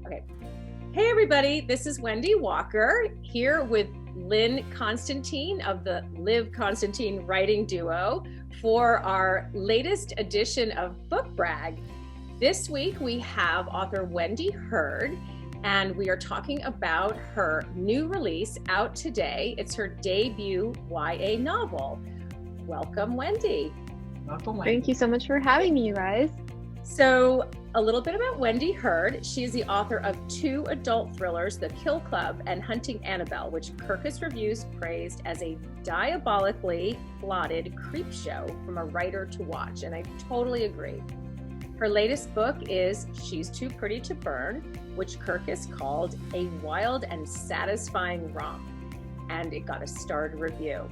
Okay. Hey, everybody. This is Wendy Walker here with Lynne Constantine of the Live Constantine Writing Duo for our latest edition of Book Brag. This week we have author Wendy Heard, and we are talking about her new release out today. It's her debut YA novel. Welcome, Wendy. Welcome, Wendy. Thank you so much for having me, you guys. So, a little bit about Wendy Heard. She is the author of two adult thrillers, The Kill Club and Hunting Annabelle, which Kirkus Reviews praised as a diabolically plotted creep show from a writer to watch, and I totally agree. Her latest book is She's Too Pretty to Burn, which Kirkus called a wild and satisfying romp, and it got a starred review.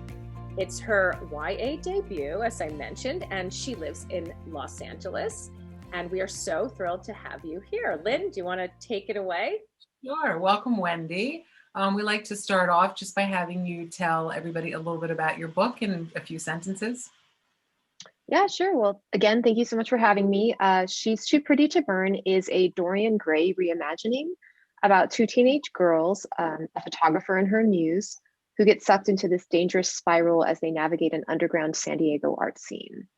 It's her YA debut, as I mentioned, and she lives in Los Angeles. And we are so thrilled to have you here. Lynne, do you want to take it away? Sure. Welcome, Wendy. We like to start off just by having you tell everybody a little bit about your book in a few sentences. Yeah, sure. Well, again, thank you so much for having me. She's Too Pretty to Burn is a Dorian Gray reimagining about two teenage girls, a photographer and her muse, who get sucked into this dangerous spiral as they navigate an underground San Diego art scene.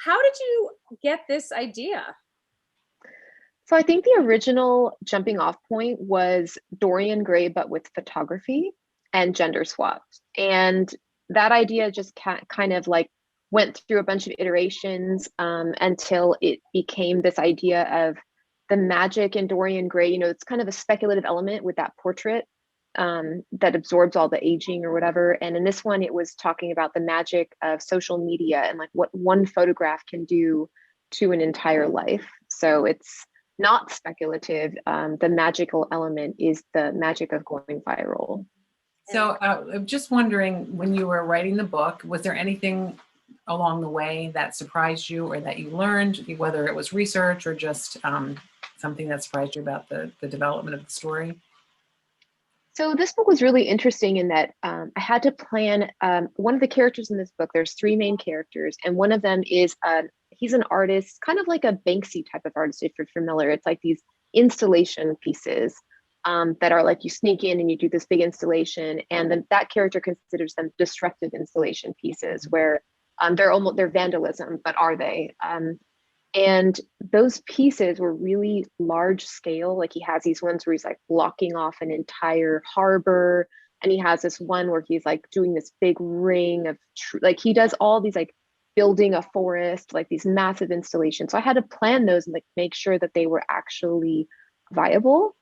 How did you get this idea? So I think the original jumping off point was Dorian Gray, but with photography and gender swapped. And that idea just kind of like went through a bunch of iterations until it became this idea of the magic in Dorian Gray. You know, it's kind of a speculative element with that portrait that absorbs all the aging or whatever. And in this one, it was talking about the magic of social media and like what one photograph can do to an entire life. So it's not speculative. The magical element is the magic of going viral. So I'm just wondering, when you were writing the book, was there anything along the way that surprised you or that you learned, whether it was research or just something that surprised you about the development of the story? So this book was really interesting in that I had to plan one of the characters in this book. There's three main characters, and one of them is he's an artist, kind of like a Banksy type of artist, if you're familiar. It's like these installation pieces that are like you sneak in and you do this big installation, and then that character considers them destructive installation pieces where they're vandalism, but are they? And those pieces were really large scale. Like he has these ones where he's like blocking off an entire harbor. And he has this one where he's like doing this big ring of, like he does all these like building a forest, like these massive installations. So I had to plan those and like make sure that they were actually viable.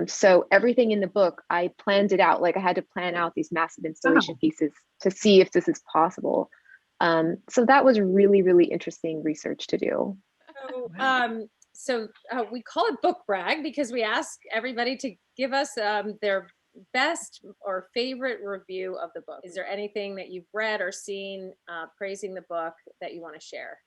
So everything in the book, I planned it out. Like I had to plan out these massive installation pieces to see if this is possible. So that was really, really interesting research to do. So we call it Book Brag because we ask everybody to give us their best or favorite review of the book. Is there anything that you've read or seen praising the book that you want to share?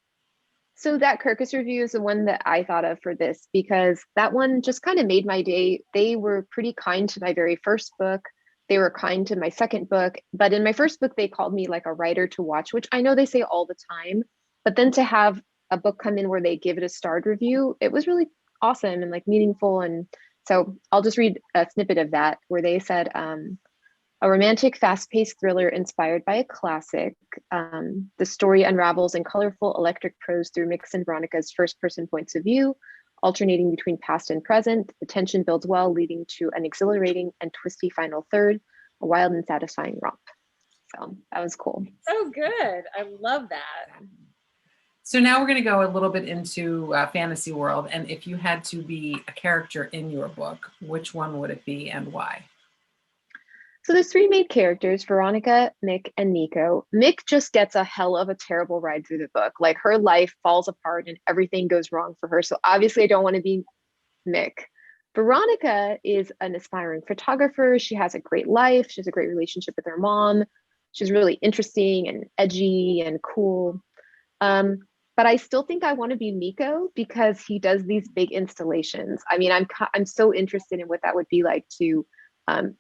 So that Kirkus review is the one that I thought of for this because that one just kind of made my day. They were pretty kind to my very first book. They were kind to my second book, but in my first book, they called me like a writer to watch, which I know they say all the time, but then to have a book come in where they give it a starred review, it was really awesome and like meaningful. And so I'll just read a snippet of that where they said, a romantic, fast-paced thriller inspired by a classic. The story unravels in colorful electric prose through Mix and Veronica's first-person points of view, alternating between past and present. The tension builds well, leading to an exhilarating and twisty final third, a wild and satisfying romp. So that was cool. So good. I love that. So now we're going to go a little bit into fantasy world. And if you had to be a character in your book, which one would it be and why? So there's three main characters, Veronica, Mick, and Nico. Mick just gets a hell of a terrible ride through the book. Like her life falls apart and everything goes wrong for her. So obviously I don't want to be Mick. Veronica is an aspiring photographer. She has a great life. She has a great relationship with her mom. She's really interesting and edgy and cool. But I still think I want to be Nico because he does these big installations. I mean, I'm so interested in what that would be like to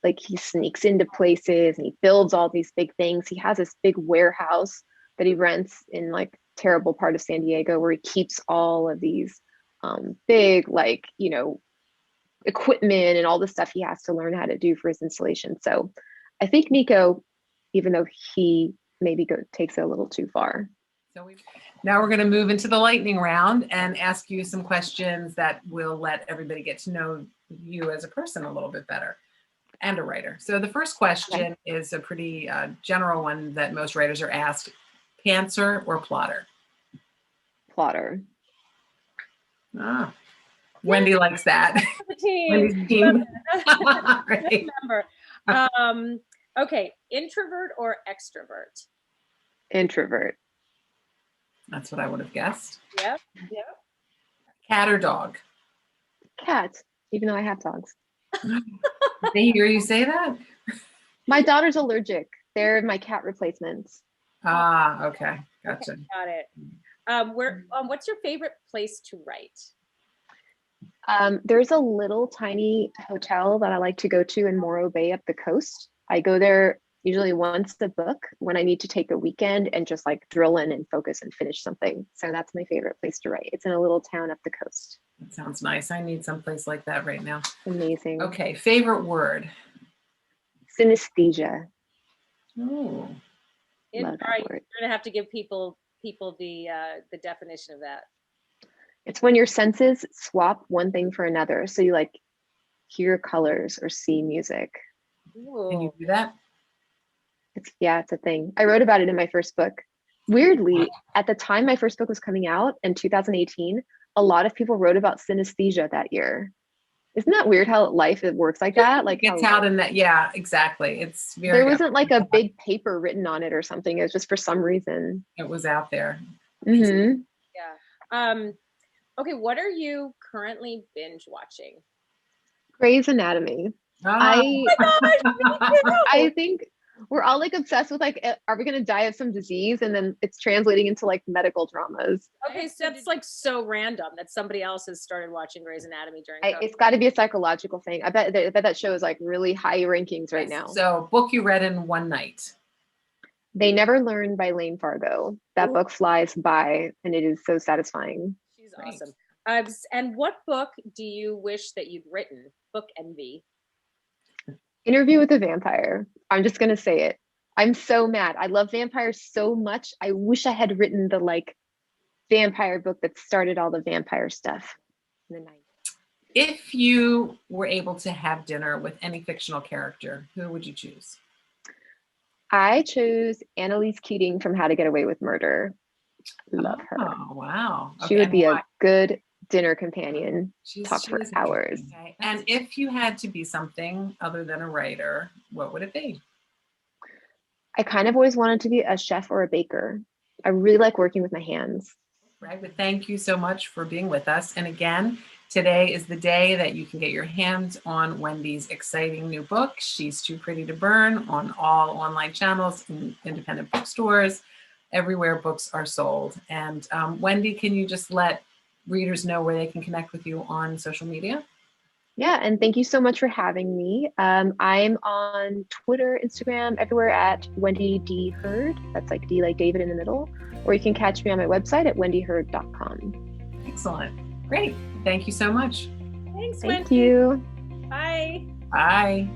like he sneaks into places and he builds all these big things. He has this big warehouse that he rents in like terrible part of San Diego where he keeps all of these big, like, you know, equipment and all the stuff he has to learn how to do for his installation. So I think Nico, even though he maybe takes it a little too far. So now we're going to move into the lightning round and ask you some questions that will let everybody get to know you as a person a little bit better and a writer. So the first question is a pretty general one that most writers are asked: pantser or plotter? Plotter. Ah, Wendy likes that. The team. Wendy's team. Right. Remember. Okay, introvert or extrovert? Introvert. That's what I would have guessed. Yep. Cat or dog? Cat, even though I have dogs. They hear you say that? My daughter's allergic. They're my cat replacements. Ah, okay. Gotcha. Okay, got it. What's your favorite place to write? There's a little tiny hotel that I like to go to in Morro Bay up the coast. I go there usually once a book when I need to take a weekend and just like drill in and focus and finish something. So that's my favorite place to write. It's in a little town up the coast. That sounds nice. I need someplace like that right now. Amazing. Okay, favorite word? Synesthesia. Oh, Love that Right, word. you're gonna have to give people the definition of that. It's when your senses swap one thing for another. So you like hear colors or see music. can you do that? It's a thing. I wrote about it in my first book. Weirdly, at the time my first book was coming out in 2018, a lot of people wrote about synesthesia that year. Isn't that weird how life it works like that? Like It's out in that. Yeah, exactly. It's very. There wasn't like a big paper written on it or something. It was just for some reason. It was out there. Mm-hmm. Yeah. Okay, what are you currently binge watching? Grey's Anatomy. Oh. I think we're all like obsessed with like, are we going to die of some disease? And then it's translating into like medical dramas. Okay, so that's like so random that somebody else has started watching Grey's Anatomy during COVID. It's got to be a psychological thing. I bet that show is like really high rankings right now. So, book you read in one night. They Never Learn by Lane Fargo. That book flies by and it is so satisfying. She's awesome. And what book do you wish that you'd written? Book envy. Interview with a Vampire. I'm just going to say it. I'm so mad. I love vampires so much. I wish I had written the like vampire book that started all the vampire stuff in the 90s. If you were able to have dinner with any fictional character, who would you choose? I chose Annalise Keating from How to Get Away with Murder. Love her. Oh, wow. She would be a good dinner companion. Talk for hours. Okay. And if you had to be something other than a writer, what would it be? I kind of always wanted to be a chef or a baker. I really like working with my hands. Right. But thank you so much for being with us. And again, today is the day that you can get your hands on Wendy's exciting new book, She's Too Pretty to Burn, on all online channels, in independent bookstores, everywhere books are sold. And Wendy, can you just let readers know where they can connect with you on social media? Yeah, and thank you so much for having me. I'm on Twitter, Instagram, everywhere at Wendy D. Heard. That's like D like David in the middle. Or you can catch me on my website at wendyheard.com. Excellent. Great. Thank you so much. Thanks, Thank Wendy. you. Bye. Bye.